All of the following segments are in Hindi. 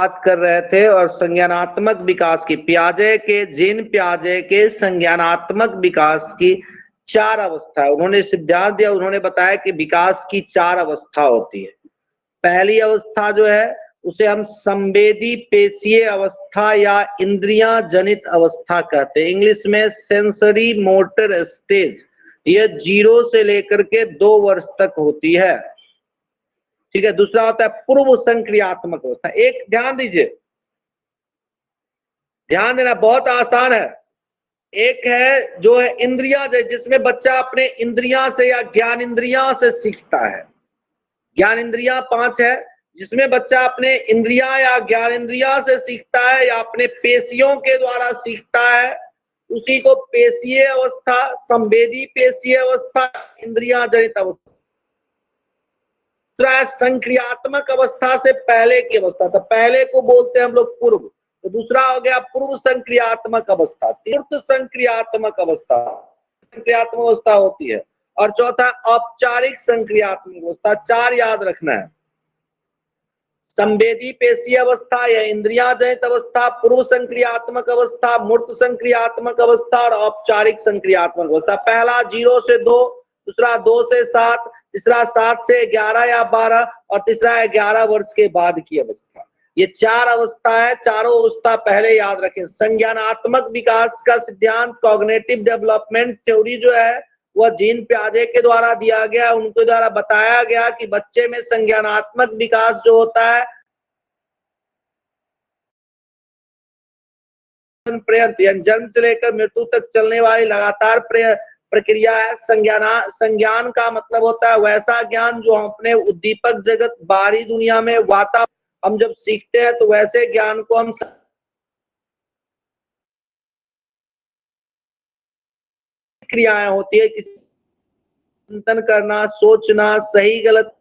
बात कर रहे थे और संज्ञानात्मक विकास की जीन पियाजे के संज्ञानात्मक विकास की 4 अवस्था है। उन्होंने सिद्धांत दिया, उन्होंने बताया कि विकास की 4 अवस्था होती है। पहली अवस्था जो है उसे हम संवेदी पेशीय अवस्था या इंद्रियां जनित अवस्था कहते हैं, इंग्लिश में सेंसरी मोटर स्टेज। यह 0 से लेकर के 2 वर्ष तक होती है, ठीक है। दूसरा होता है पूर्व संक्रियात्मक अवस्था। एक ध्यान दीजिए, ध्यान देना, बहुत आसान है। एक है जो है इंद्रिया, जिसमें बच्चा अपने इंद्रिया से या ज्ञान इंद्रिया से सीखता है। ज्ञान इंद्रिया 5 है, जिसमें बच्चा अपने इंद्रिया या ज्ञान इंद्रिया से सीखता है या अपने पेशियों के द्वारा सीखता है, उसी को पेशीय अवस्था, संवेदी पेशीय अवस्था, इंद्रिया जनित अवस्था। संक्रियात्मक अवस्था से पहले की अवस्था, तो पहले को बोलते हैं हम लोग पूर्व, तो दूसरा हो गया पूर्व संक्रियात्मक अवस्था, तीर्थ संक्रियात्मक अवस्था, संक्रियात्मक अवस्था होती है, और चौथा औपचारिक संक्रियात्मक अवस्था। 4 याद रखना है, संवेदी पेशीय अवस्था या इंद्रिया जनित अवस्था, पूर्व संक्रियात्मक अवस्था, मूर्त संक्रियात्मक अवस्था और औपचारिक संक्रियात्मक अवस्था। पहला 0 से 2, दूसरा 2 से 7, तीसरा 7 से 11 या 12 और तीसरा 11 वर्ष के बाद की अवस्था। ये 4 अवस्था है, चारों अवस्था पहले याद रखें। संज्ञानात्मक विकास का सिद्धांत, कॉग्निटिव डेवलपमेंट थ्योरी जो है वह जीन पियाजे के द्वारा दिया गया, उनके द्वारा बताया गया कि बच्चे में संज्ञानात्मक विकास जो होता है जन्म से लेकर मृत्यु तक चलने वाली लगातार प्रक्रिया है। संज्ञान का मतलब होता है वैसा ज्ञान जो हम अपने उद्दीपक जगत, बाहरी दुनिया में वातावरण, हम जब सीखते हैं तो वैसे ज्ञान को हम क्रियाएं होती है, चिंतन करना, सोचना, सही गलत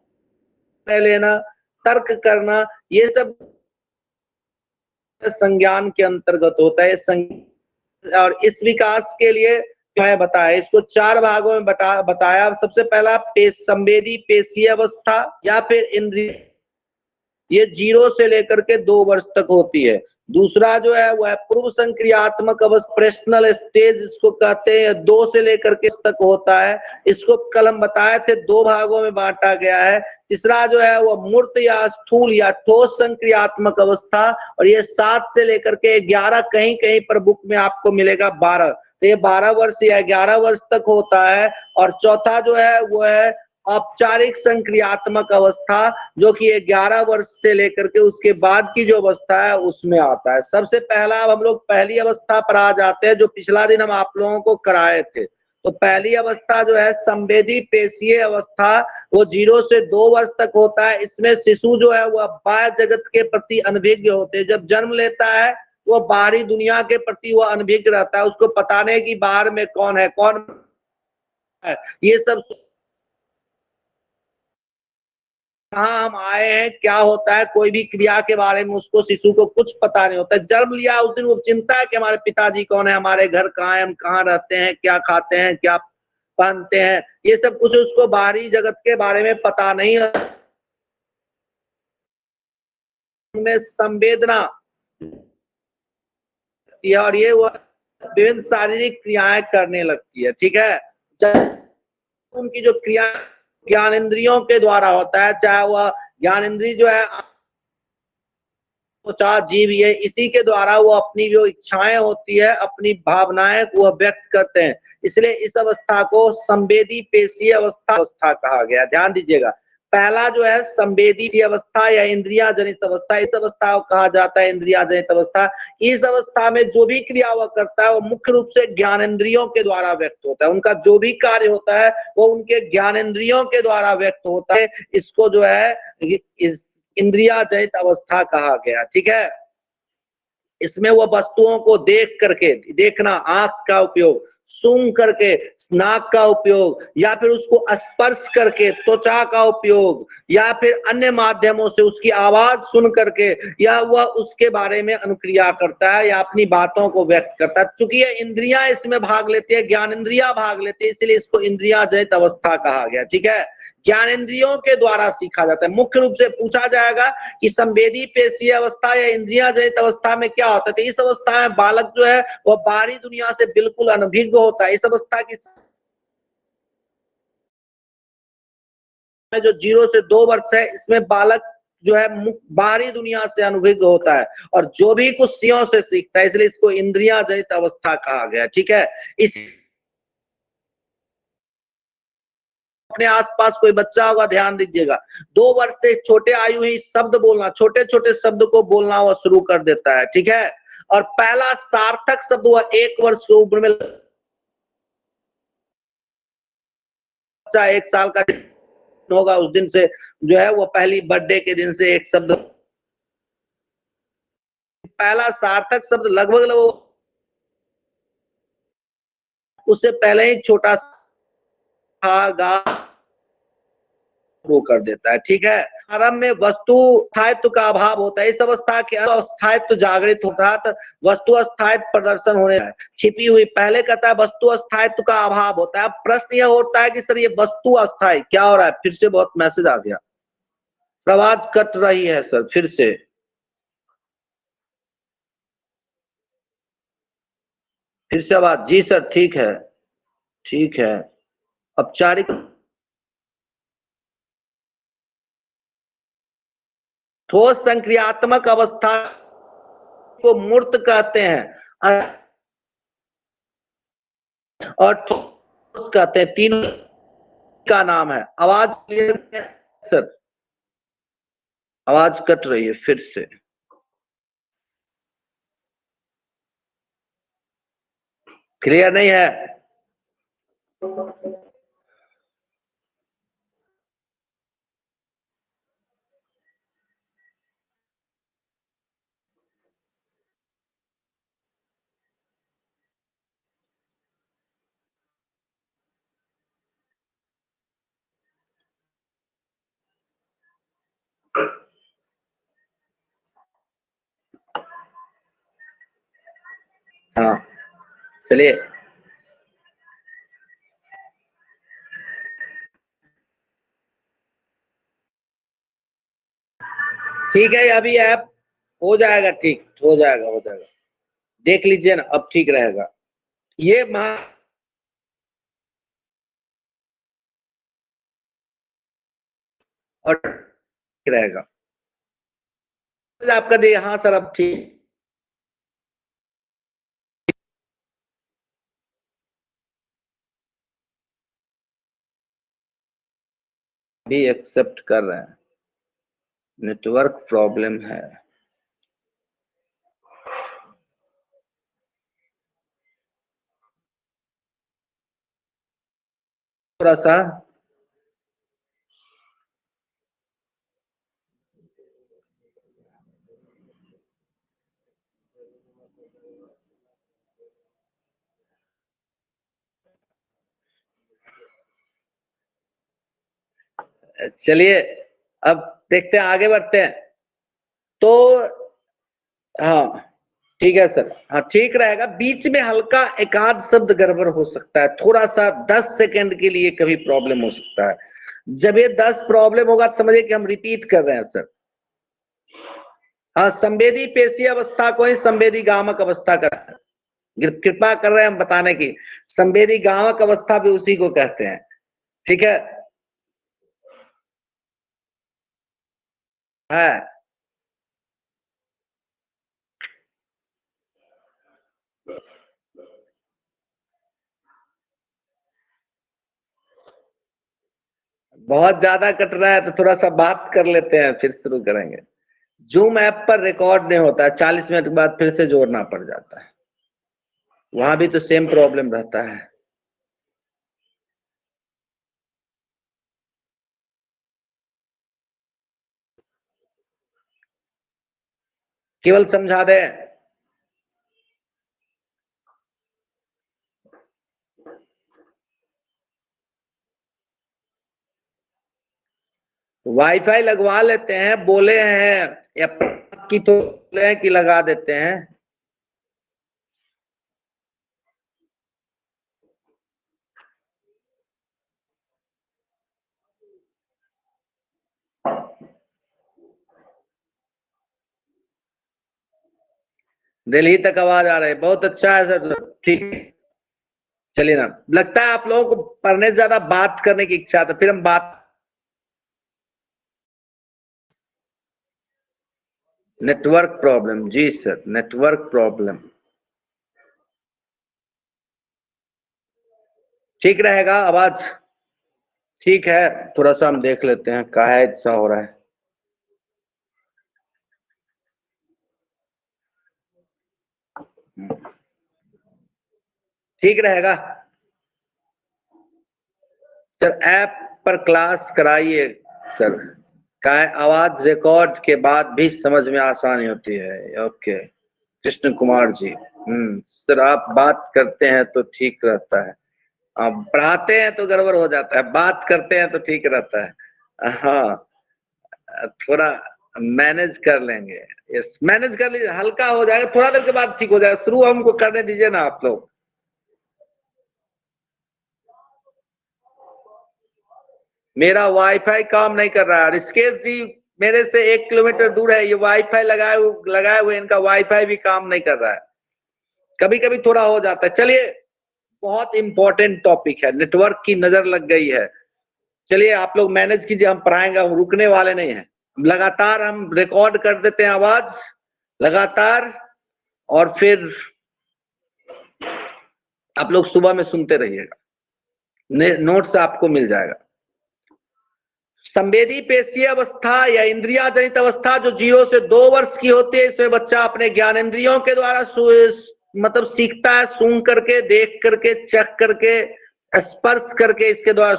लेना, तर्क करना, ये सब संज्ञान के अंतर्गत होता है। और इस विकास के लिए मैं बताया, इसको 4 भागों में बताया। सबसे पहला संवेदी पेशीय अवस्था या फिर इंद्रिय, ये 0 से लेकर के 2 वर्ष तक होती है। दूसरा जो है वह पूर्व संक्रियात्मक अवस्था, प्रेशनल स्टेज इसको कहते हैं, 2 से लेकर के तक होता है। इसको कल हम बताए थे 2 भागों में बांटा गया है। तीसरा जो है वह मूर्त या स्थूल या ठोस संक्रियात्मक अवस्था, और ये 7 से लेकर के 11, कहीं कहीं पर बुक में आपको मिलेगा 12, तो ये 12 वर्ष या 11 वर्ष तक होता है। और चौथा जो है वो है औपचारिक संक्रियात्मक अवस्था, जो कि 11 वर्ष से लेकर के उसके बाद की जो अवस्था है उसमें आता है। सबसे पहला अब हम लोग पहली अवस्था पर आ जाते हैं, जो पिछला दिन हम आप लोगों को कराए थे। तो पहली अवस्था जो है संवेदी पेशीय अवस्था, वो 0 से 2 वर्ष तक होता है। इसमें शिशु जो है वह बाह्य जगत के प्रति अनभिज्ञ होते हैं। जब जन्म लेता है वो बाहरी दुनिया के प्रति वह अनभिज्ञ रहता है, उसको पता नहीं कि बाहर में कौन है, कौन है, ये सब कहाँ हम आए हैं, क्या होता है, कोई भी क्रिया के बारे में उसको, शिशु को कुछ पता नहीं होता। जन्म लिया उस दिन वो चिंता है कि हमारे पिताजी कौन है, हमारे घर कहाँ है, हम कहाँ रहते हैं, क्या खाते हैं, क्या पहनते हैं, ये सब कुछ उसको बाहरी जगत के बारे में पता नहीं है। में संवेदना और ये वो विभिन्न शारीरिक क्रियाएं करने लगती है, ठीक है। जब उनकी जो क्रिया ज्ञान इंद्रियों के द्वारा होता है, चाहे वह ज्ञान इंद्रिय जो है चाहे जीव, ये इसी के द्वारा वो अपनी जो इच्छाएं होती है, अपनी भावनाएं को व्यक्त करते हैं। इसलिए इस अवस्था को संवेदी पेशीय अवस्था कहा गया। ध्यान दीजिएगा, पहला जो है संवेदी अवस्था या इंद्रिया जनित अवस्था, इस अवस्था को कहा जाता है इंद्रिया जनित अवस्था। इस अवस्था में जो भी क्रिया वह करता है वो मुख्य रूप से ज्ञानेंद्रियों के द्वारा व्यक्त होता है। उनका जो भी कार्य होता है वो उनके ज्ञानेंद्रियों के द्वारा व्यक्त होता है। इसको जो है इस इंद्रिया जनित अवस्था कहा गया, ठीक है। इसमें वो वस्तुओं को देख करके, देखना, आंख का उपयोग, सूंघ करके, नाक का उपयोग, या फिर उसको स्पर्श करके, त्वचा का उपयोग, या फिर अन्य माध्यमों से उसकी आवाज सुन करके, या वह उसके बारे में अनुक्रिया करता है या अपनी बातों को व्यक्त करता है। चूंकि ये इंद्रियां इसमें भाग लेती है, ज्ञान इंद्रिया भाग लेती है, इसलिए इसको इंद्रिया जनित अवस्था कहा गया, ठीक है। ज्ञानेंद्रियों के द्वारा सीखा जाता है। मुख्य रूप से पूछा जाएगा कि संवेदी पेशीय अवस्था या इंद्रिया जनित अवस्था में क्या होता है, तो इस अवस्था में बालक जो है वह बाहरी दुनिया से बिल्कुल अनभिज्ञ होता है। इस अवस्था की जो 0 से 2 वर्ष है, इसमें बालक जो है बाहरी दुनिया से अनभिज्ञ होता है और जो भी कुछ सियों से सीखता है, इसलिए इसको इंद्रिया जनित अवस्था कहा गया। ठीक है, इस अपने आसपास कोई बच्चा होगा, ध्यान दीजिएगा, 2 वर्ष से छोटे आयु ही शब्द बोलना, छोटे छोटे शब्द को बोलना वह शुरू कर देता है। ठीक है, और पहला सार्थक शब्द वह 1 वर्ष की उम्र में, बच्चा 1 साल का होगा उस दिन से जो है वो पहली बर्थडे के दिन से एक शब्द, पहला सार्थक शब्द लगभग उससे पहले ही छोटा गा वो कर देता है। ठीक है, आरंभ में वस्तु स्थायित्व का अभाव होता है। इस अवस्था के अस्थायित्व जागृत होता है, तो वस्तु अस्थायित्व प्रदर्शन होने है, छिपी हुई। पहले कहता है वस्तु अस्थायित्व का अभाव होता है। अब प्रश्न यह होता है कि सर ये वस्तु अस्थायी क्या हो रहा है? फिर से बहुत मैसेज आ गया, आवाज कट रही है सर, फिर से। आवाज, जी सर, ठीक है, ठीक है। औपचारिक ठोस संक्रियात्मक अवस्था को मूर्त कहते हैं और ठोस कहते हैं, तीनों का नाम है। आवाज क्लियर है सर? आवाज कट रही है फिर से। क्लियर नहीं है? हाँ, चलिए। ठीक है, अभी ऐप हो जाएगा, ठीक हो जाएगा, हो जाएगा, देख लीजिए ना, अब ठीक रहेगा। ये और ठीक रहेगा आपका दे। हाँ सर, अब ठीक भी एक्सेप्ट कर रहे हैं, नेटवर्क प्रॉब्लम है। थोड़ा सा चलिए, अब देखते हैं, आगे बढ़ते हैं। तो हाँ ठीक है सर, हाँ ठीक रहेगा। बीच में हल्का एकाध शब्द गड़बड़ हो सकता है, थोड़ा सा 10 सेकंड के लिए कभी प्रॉब्लम हो सकता है। जब ये 10 प्रॉब्लम होगा तो समझिए कि हम रिपीट कर रहे हैं सर। हाँ, संवेदी पेशी अवस्था को ही संवेदी गामक अवस्था कर, कृपा कर रहे हैं हम बताने की, संवेदी गामक अवस्था भी उसी को कहते हैं। ठीक है। बहुत ज्यादा कट रहा है तो थोड़ा सा बात कर लेते हैं, फिर शुरू करेंगे। जूम ऐप पर रिकॉर्ड नहीं होता है, 40 मिनट के बाद फिर से जोड़ना पड़ जाता है, वहां भी तो सेम प्रॉब्लम रहता है। केवल समझा दे। वाईफाई लगवा लेते हैं, बोले हैं या की तो बोले हैं कि लगा देते हैं। दिल्ली तक आवाज आ रही है, बहुत अच्छा है सर, ठीक है। चलिए ना, लगता है आप लोगों को पढ़ने से ज्यादा बात करने की इच्छा था, फिर हम बात। नेटवर्क प्रॉब्लम, जी सर, नेटवर्क प्रॉब्लम। ठीक रहेगा आवाज? ठीक है, थोड़ा सा हम देख लेते हैं काहे ऐसा हो रहा है। ठीक रहेगा सर, ऐप पर क्लास कराइए सर। का आवाज रिकॉर्ड के बाद भी समझ में आसानी होती है। ओके कृष्ण कुमार जी, सर आप बात करते हैं तो ठीक रहता है, आप पढ़ाते हैं तो गड़बड़ हो जाता है, बात करते हैं तो ठीक रहता है। हाँ, थोड़ा मैनेज कर लेंगे। यस, मैनेज कर लीजिए, हल्का हो जाएगा, थोड़ा देर के बाद ठीक हो जाएगा। शुरू हमको करने दीजिए ना आप लोग। मेरा वाईफाई काम नहीं कर रहा है ऋषिकेश जी, मेरे से 1 किलोमीटर दूर है, ये वाईफाई लगाए हुए इनका वाईफाई भी काम नहीं कर रहा है, कभी कभी थोड़ा हो जाता है। चलिए, बहुत इंपॉर्टेंट टॉपिक है, नेटवर्क की नजर लग गई है। चलिए आप लोग मैनेज कीजिए, हम पढ़ाएंगे, हम रुकने वाले नहीं हैं। लगातार हम रिकॉर्ड कर देते हैं आवाज लगातार, और फिर आप लोग सुबह में सुनते रहिएगा, नोट्स आपको मिल जाएगा। संवेदी पेशीय अवस्था या इंद्रिया जनित अवस्था जो 0 से 2 वर्ष की होती है, इसमें बच्चा अपने ज्ञानेंद्रियों के द्वारा मतलब सीखता है, सूंघ करके, देख करके, चख करके, स्पर्श करके इसके द्वारा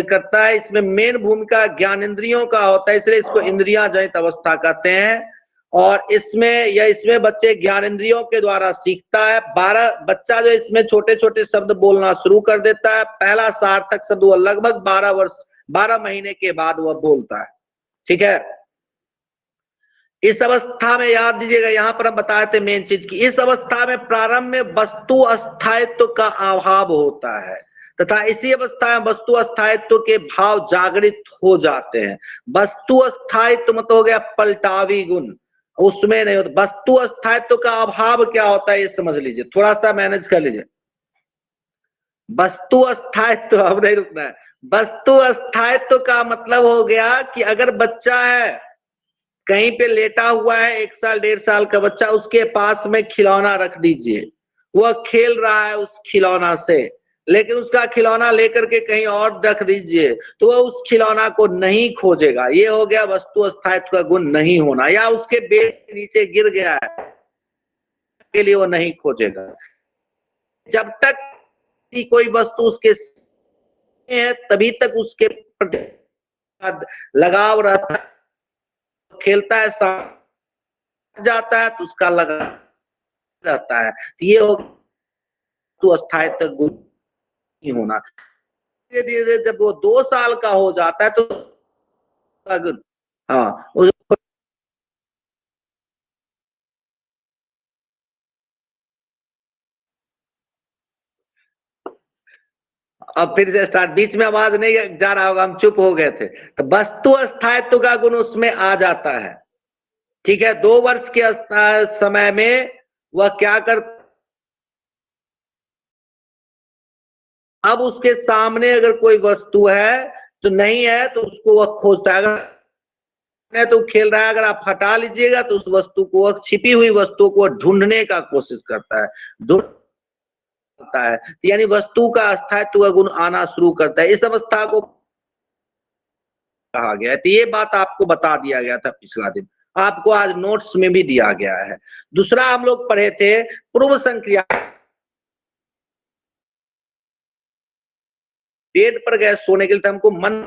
करता है। इसमें मेन भूमिका ज्ञानेंद्रियों का होता है, इसलिए इसको इंद्रिया जनित अवस्था कहते हैं। और इसमें बच्चे ज्ञानेंद्रियों के द्वारा सीखता है। 12 बच्चा जो इसमें छोटे छोटे शब्द बोलना शुरू कर देता है, पहला सार्थक शब्द वो लगभग 12 महीने के बाद वह बोलता है। ठीक है, इस अवस्था में याद दीजिएगा, यहां पर हम बताए थे मेन चीज की, इस अवस्था में प्रारंभ में वस्तु अस्थायित्व का अभाव होता है, तथा इसी अवस्था में वस्तु अस्थायित्व के भाव जागृत हो जाते हैं। वस्तु अस्थायित्व मतलब हो गया पलटावी गुण, उसमें नहीं होता। वस्तु अस्थायित्व का अभाव क्या होता है ये समझ लीजिए, थोड़ा सा मैनेज कर लीजिए। वस्तु अस्थायित्व, अब नहीं रुकना है। वस्तु अस्थायित्व का मतलब हो गया कि अगर बच्चा है कहीं पे लेटा हुआ है, 1 साल 1.5 साल का बच्चा, उसके पास में खिलौना रख दीजिए, वह खेल रहा है उस खिलौना से, लेकिन उसका खिलौना लेकर के कहीं और रख दीजिए तो वह उस खिलौना को नहीं खोजेगा। ये हो गया वस्तु अस्थायित्व का गुण नहीं होना। या उसके बेड के नीचे गिर गया है के लिए वो नहीं खोजेगा। जब तक कोई वस्तु उसके है तभी तक उसके प्रति लगाव रहता है, खेलता है, जाता है तो उसका लगा रहता है। तो ये हो तो अस्थायित्व गुण नहीं होना। धीरे धीरे जब वो 2 साल का हो जाता है तो हाँ, अब फिर से स्टार्ट, बीच में आवाज नहीं जा रहा होगा, हम चुप हो गए थे। तो वस्तु अस्थायित्व का गुण उसमें आ जाता है। ठीक है, 2 वर्ष के समय में वह क्या कर, अब उसके सामने अगर कोई वस्तु है तो नहीं है तो उसको वह खोजता है। अगर तो खेल रहा है, अगर आप हटा लीजिएगा तो उस वस्तु को, छिपी हुई वस्तु को ढूंढने का कोशिश करता है, ढूंढता है, यानी वस्तु का अस्थायित्व का गुण आना शुरू करता है। इस अवस्था को कहा गया है। तो ये बात आपको बता दिया गया था पिछला दिन, आपको आज नोट्स में भी दिया गया है। दूसरा हम लोग पढ़े थे पूर्व संक्रिया। बेड पर गए सोने के लिए, तो हमको मन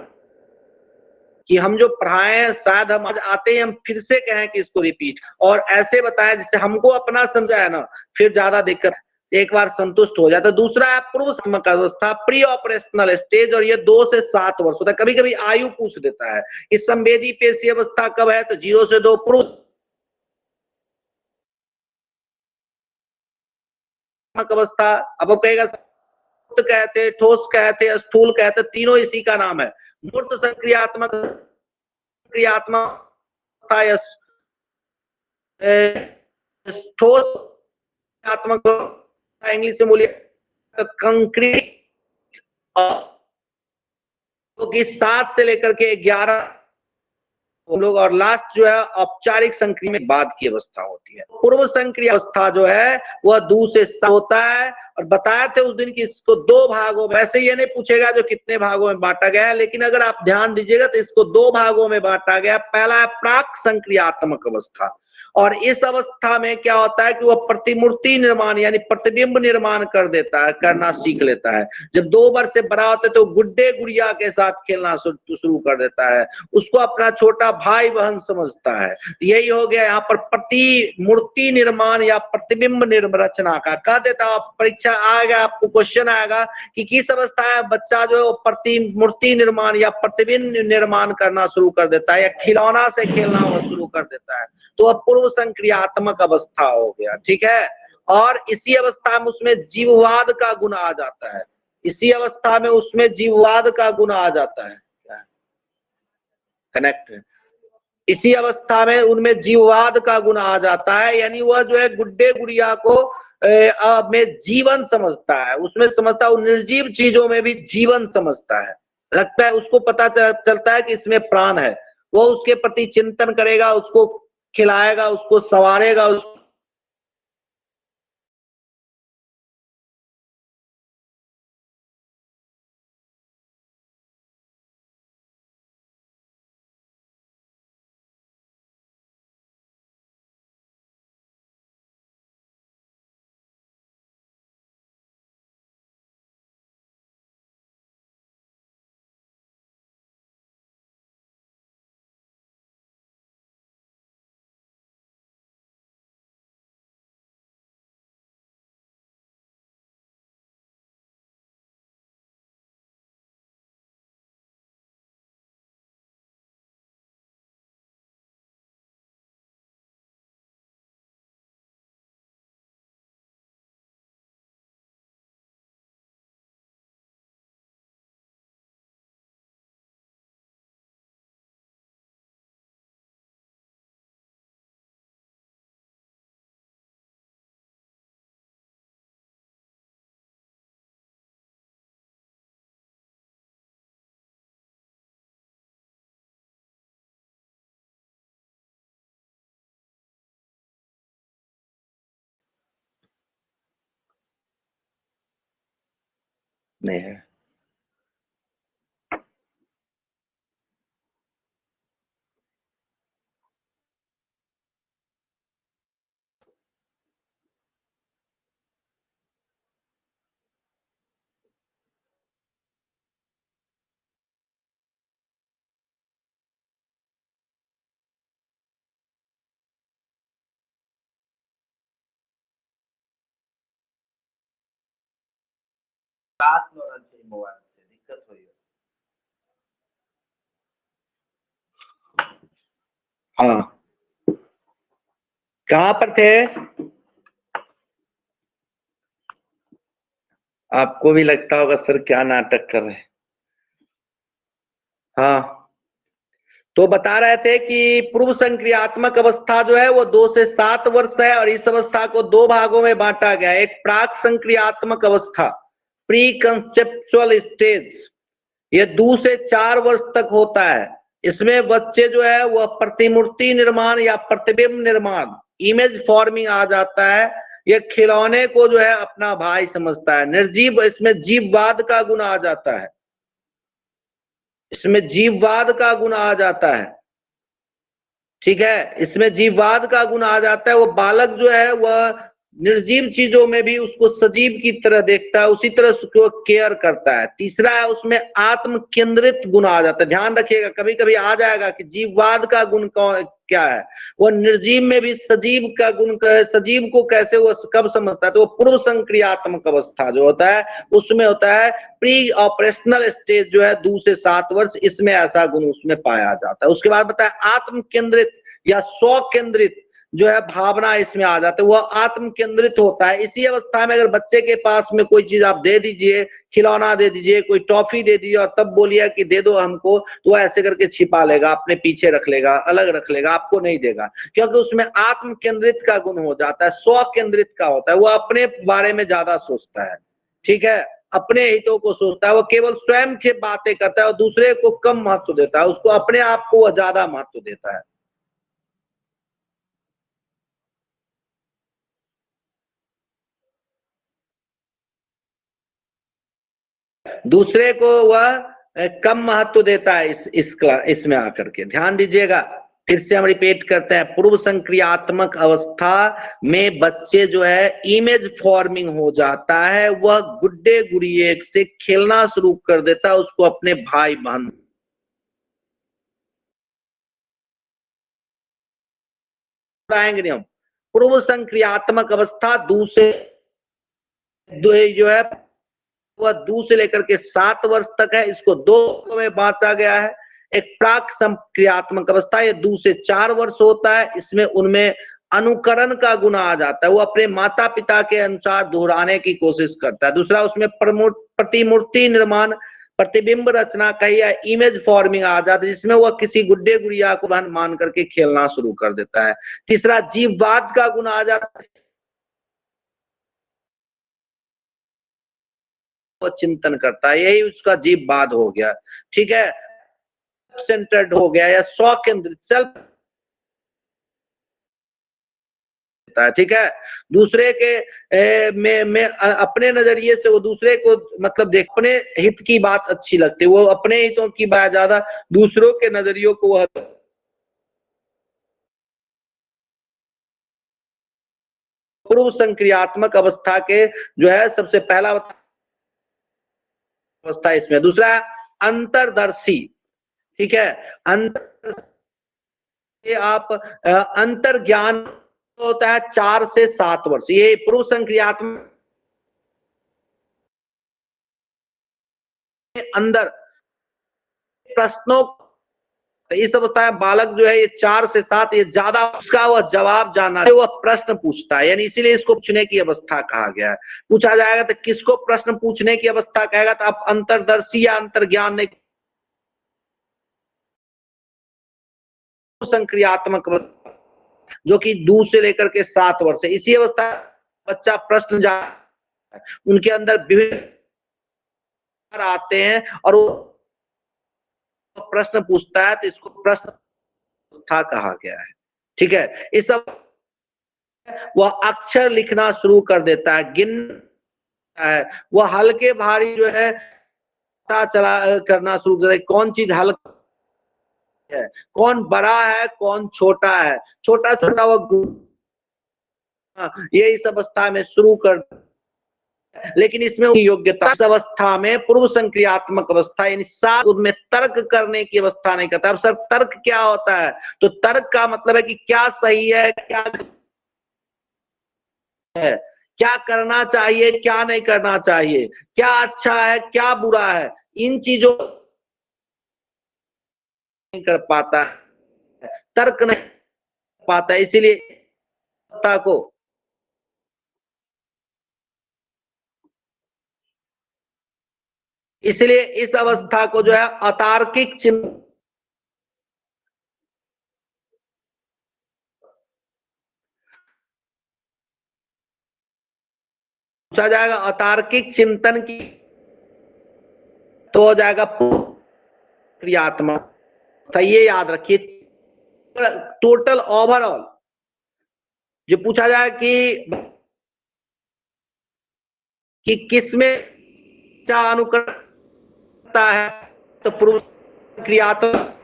कि हम जो पढ़ाए हैं शायद हम आज आते ही हम फिर से कहें कि इसको रिपीट, और ऐसे बताएं जिससे हमको अपना समझाए ना, फिर ज्यादा दिक्कत, एक बार संतुष्ट हो जाए। तो दूसरा है पूर्व अवस्था, प्री ऑपरेशनल स्टेज, और ये 2 से 7 वर्ष होता है। कभी कभी आयु पूछ देता है इस संवेदी पेशी अवस्था कब है, तो 0 से 2 पूर्व अवस्था। अब कहेगा कहते, ठोस कहते, स्थूल कहते, तीनों इसी का नाम है। मूर्त संक्रियात्मक क्रियात्मक ठोस आत्मक इंग्लिश में बोलिए कंक्रीट, कि 7 से लेकर के 11 हम लोग, और लास्ट जो है औपचारिक संक्रिय में बाद की अवस्था होती है। पूर्व संक्रिय अवस्था जो है वह दू से होता है, और बताए थे उस दिन कि इसको 2 भागों में, वैसे ये नहीं पूछेगा जो कितने भागों में बांटा गया है, लेकिन अगर आप ध्यान दीजिएगा तो इसको 2 भागों में बांटा गया। पहला है प्राक संक्रियात्मक अवस्था, और इस अवस्था में क्या होता है कि वह प्रतिमूर्ति निर्माण यानी प्रतिबिंब निर्माण कर देता है, करना सीख लेता है। जब 2 वर्ष से बड़ा होता है तो गुड्डे गुड़िया के साथ खेलना शुरू कर देता है, उसको अपना छोटा भाई बहन समझता है। यही हो गया यहाँ पर प्रतिमूर्ति निर्माण या प्रतिबिंब रचना का। कह देता आप परीक्षा आएगा, आपको क्वेश्चन आएगा कि किस अवस्था है बच्चा जो प्रतिमूर्ति निर्माण या प्रतिबिंब निर्माण करना शुरू कर देता है, या खिलौना से खेलना वो शुरू कर देता है, तो अब पूर्व संक्रियात्मक अवस्था हो गया। ठीक है, और इसी अवस्था में उसमें जीववाद का गुण आ जाता है। इसी अवस्था में उसमें जीववाद का गुण आ जाता है। कनेक्ट है, इसी अवस्था में उनमें जीववाद का गुण आ जाता है, यानी वह जो है गुड्डे गुड़िया को में जीवन समझता है, उसमें समझता है, निर्जीव चीजों में भी जीवन समझता है। लगता है उसको पता चलता है कि इसमें प्राण है, वो उसके प्रति चिंतन करेगा, उसको खिलाएगा, उसको संवारेगा, उसको नहीं है। मोबाइल से दिक्कत हुई है। हाँ, कहाँ पर थे? आपको भी लगता होगा सर क्या नाटक कर रहे हैं। हाँ, तो बता रहे थे कि पूर्व संक्रियात्मक अवस्था जो है वो 2 से 7 वर्ष है, और इस अवस्था को 2 भागों में बांटा गया। एक प्राक संक्रियात्मक अवस्था, प्री कंसेप्चुअल स्टेज, ये 2 से 4 वर्ष तक होता है। इसमें बच्चे जो है वह प्रतिमूर्ति निर्माण या प्रतिबिंब निर्माण, इमेज फॉर्मिंग आ जाता है। ये खिलौने को जो है अपना भाई समझता है। निर्जीव, इसमें जीववाद का गुण आ जाता है, इसमें जीववाद का गुण आ जाता है। ठीक है, इसमें जीववाद का गुण आ जाता है। वो बालक जो है वह निर्जीव चीजों में भी उसको सजीव की तरह देखता है, उसी तरह उसको केयर करता है। तीसरा है उसमें आत्म केंद्रित गुण आ जाता है। ध्यान रखिएगा, कभी कभी आ जाएगा कि जीववाद का गुण क्या है, वो निर्जीव में भी सजीव का गुण, सजीव को कैसे वो कब समझता है, तो वो पूर्व संक्रियात्मक अवस्था जो होता है उसमें होता है। प्री ऑपरेशनल स्टेज जो है 2 से 7 वर्ष, इसमें ऐसा गुण उसमें पाया जाता है। उसके बाद बताया आत्म केंद्रित या स्व केंद्रित, जो है भावना इसमें आ जाता है, वह आत्म केंद्रित होता है। इसी अवस्था में अगर बच्चे के पास में कोई चीज आप दे दीजिए, खिलौना दे दीजिए, कोई टॉफी दे दीजिए और तब बोलिए कि दे दो हमको, तो वह ऐसे करके छिपा लेगा, अपने पीछे रख लेगा, अलग रख लेगा, आपको नहीं देगा, क्योंकि उसमें आत्म केंद्रित का गुण हो जाता है, स्व केंद्रित का होता है, वो अपने बारे में ज्यादा सोचता है, ठीक है, अपने हितों को सोचता है, वो केवल स्वयं की बातें करता है और दूसरे को कम महत्व देता है, उसको अपने आप को वह ज्यादा महत्व देता है। दूसरे को वह कम महत्व देता है। इसमें आकर के ध्यान दीजिएगा, फिर से हम रिपीट करते हैं, पूर्व संक्रियात्मक अवस्था में बच्चे जो है इमेज फॉर्मिंग हो जाता है, वह गुड्डे गुड़िए से खेलना शुरू कर देता है, उसको अपने भाई बहन बताएंगे नहीं हम। पूर्व संक्रियात्मक अवस्था दूसरे जो है वह 2 से लेकर के 7 वर्ष तक है, इसको 2 में बांटा गया है। एक प्राक संक्रियात्मक अवस्था, ये 2 से 4 वर्ष होता है, इसमें उनमें अनुकरण का गुण आ जाता है, वो अपने माता पिता के अनुसार दोहराने की कोशिश करता है। दूसरा, उसमें प्रतिमूर्ति निर्माण, प्रतिबिंब रचना का या इमेज फॉर्मिंग आ जाता है, जिसमें वह किसी गुड्डे गुड़िया को बहन मान करके खेलना शुरू कर देता है। तीसरा, जीववाद का गुण आ जाता है, चिंतन करता है, यही उसका जीववाद हो गया, ठीक है, सेंटर्ड हो गया या स्व केंद्रित, सेल्फ, ठीक है। दूसरे के में अपने नजरिए से वो दूसरे को मतलब देख, अपने हित की बात अच्छी लगती है, वो अपने हितों की बात ज्यादा, दूसरों के नजरियों को वह पूर्व संक्रियात्मक अवस्था के जो है सबसे पहला अवस्था इसमें। दूसरा, अंतरदर्शी, ठीक है, अंतर आप अंतर ज्ञान होता है 4 से 7 वर्ष, ये पूर्व संक्रियात्मक अंदर प्रश्नों, इस अवस्था में बालक जो है ये 4 से 7, ये ज्यादा उसका वह जवाब जानना है, वह प्रश्न पूछता है, यानी इसीलिए इसको पूछने की अवस्था कहा गया है। पूछा जाएगा तो किसको प्रश्न पूछने की अवस्था कहेगा, तो आप अंतरदर्शी या अंतर्ज्ञान नहीं, संक्रियात्मक जो कि 2 से लेकर के 7 वर्ष है, इसी अवस्था बच्चा प्रश्न जाता है, उनके अंदर विभिन्न आते हैं और वो प्रश्न पूछता है, तो इसको प्रश्न अवस्था कहा गया है, ठीक है। इस वह अक्षर लिखना शुरू कर देता है, गिनता है, वह हल्के भारी जो है पता चला करना शुरू कर देता है, कौन चीज हल्का है, कौन बड़ा है, कौन छोटा है, छोटा छोटा वह ये इस अवस्था में शुरू कर, लेकिन इसमें योग्यता, इस अवस्था में पूर्व संक्रियात्मक अवस्था यानी में तर्क करने की अवस्था नहीं करता। अब सर तर्क क्या होता है, तो तर्क का मतलब है कि क्या सही है, क्या है, क्या करना चाहिए, क्या नहीं करना चाहिए, क्या अच्छा है, क्या बुरा है, इन चीजों नहीं कर पाता है, तर्क नहीं कर पाता, इसीलिए को इसलिए इस अवस्था को जो है अतार्किक चिंतन पूछा जाएगा, अतार्किक चिंतन की तो हो जाएगा क्रियात्मक, ये याद रखिए। टोटल ओवरऑल जो पूछा जाए कि किसमें अनुकरणता है, तो पूर्व क्रियात्मक,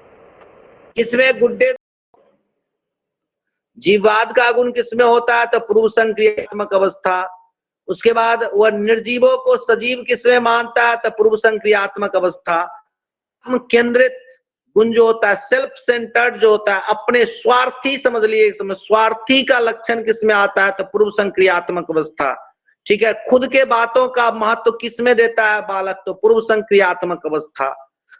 किसमें गुड्डे जीववाद का गुण किसमें होता है, तो पूर्व संक्रियात्मक अवस्था। उसके बाद वह निर्जीवों को सजीव किसमें मानता है, तो पूर्व संक्रियात्मक अवस्था। केंद्रित गुण जो होता है, सेल्फ सेंटर्ड जो होता है, अपने स्वार्थी समझ लिए, स्वार्थी का लक्षण किसमें आता है, तो पूर्व संक्रियात्मक अवस्था, ठीक है। खुद के बातों का महत्व किसमें देता है बालक, तो पूर्व संक्रियात्मक अवस्था।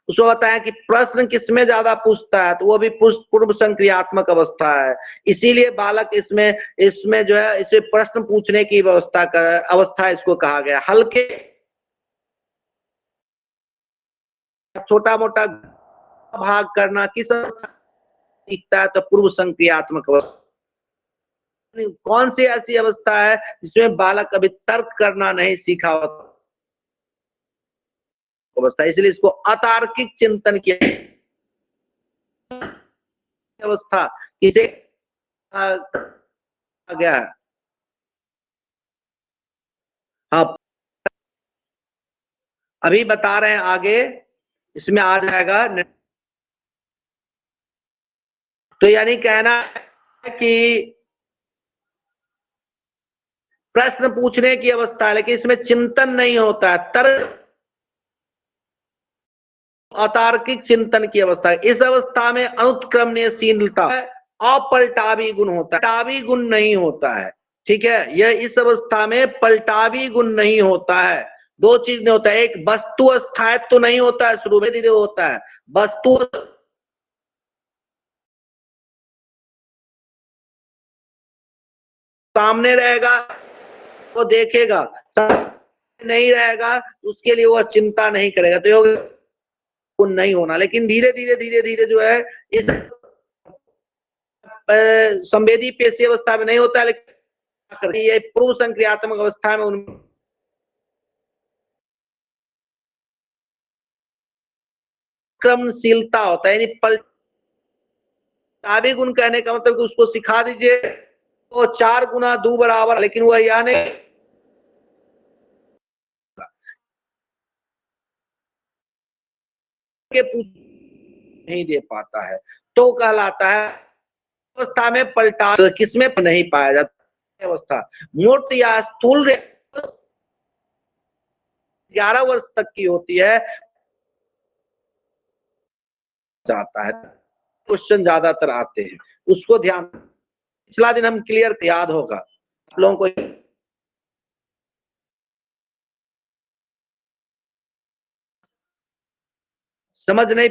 उसको बताया कि प्रश्न किसमें ज्यादा पूछता है, तो वो भी पूर्व संक्रियात्मक अवस्था है। इसीलिए बालक इसमें इसमें जो है इसे प्रश्न पूछने की अवस्था इसको कहा गया। हल्के छोटा मोटा भाग करना किस दिखता है, तो पूर्व संक्रियात्मक अवस्था। कौन सी ऐसी अवस्था है जिसमें बालक अभी तर्क करना नहीं सीखा अवस्था, इसलिए इसको अतार्किक चिंतन की अवस्था किसे गया है। हाँ, अभी बता रहे हैं आगे, इसमें आ जाएगा। तो यानी कहना है कि प्रश्न पूछने की अवस्था है, लेकिन इसमें चिंतन नहीं होता है, तर्क अतार्किक चिंतन की अवस्था है। इस अवस्था में अनुत्क्रमणीयशीलता अपलटावी गुण होता है, पलटावी गुण नहीं होता है। ठीक है, यह इस अवस्था में पलटावी गुण नहीं होता है। दो चीज नहीं होता है, एक वस्तु स्थायित्व तो नहीं होता है, शुरू में धीरे होता है वस्तु सामने रहेगा वो देखेगा, नहीं रहेगा उसके लिए वो चिंता नहीं करेगा, तो गुण नहीं होना। लेकिन धीरे धीरे जो है इस संवेदी पेशी अवस्था में नहीं होता है, लेकिन ये पूर्व संक्रियात्मक अवस्था में उनमें क्रमशीलता होता है। यानी पलटावी गुण कहने का मतलब कि उसको सिखा दीजिए तो 4 गुना 2 बराबर, लेकिन वह यह नहीं के नहीं दे पाता है, तो कहलाता है अवस्था में पलटा। तो किसमें नहीं पाया जाता अवस्था मूर्त या स्थूल 11 वर्ष तक की होती है, जाता है क्वेश्चन ज्यादातर आते हैं, उसको ध्यान पिछला दिन हम क्लियर याद होगा आप लोगों को, समझ नहीं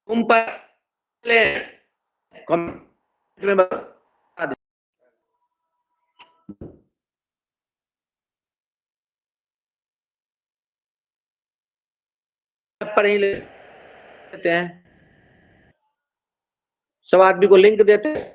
तुम पहले कमेंट में बता दे पढ़ ही लेते हैं, सब आदमी को लिंक देते हैं।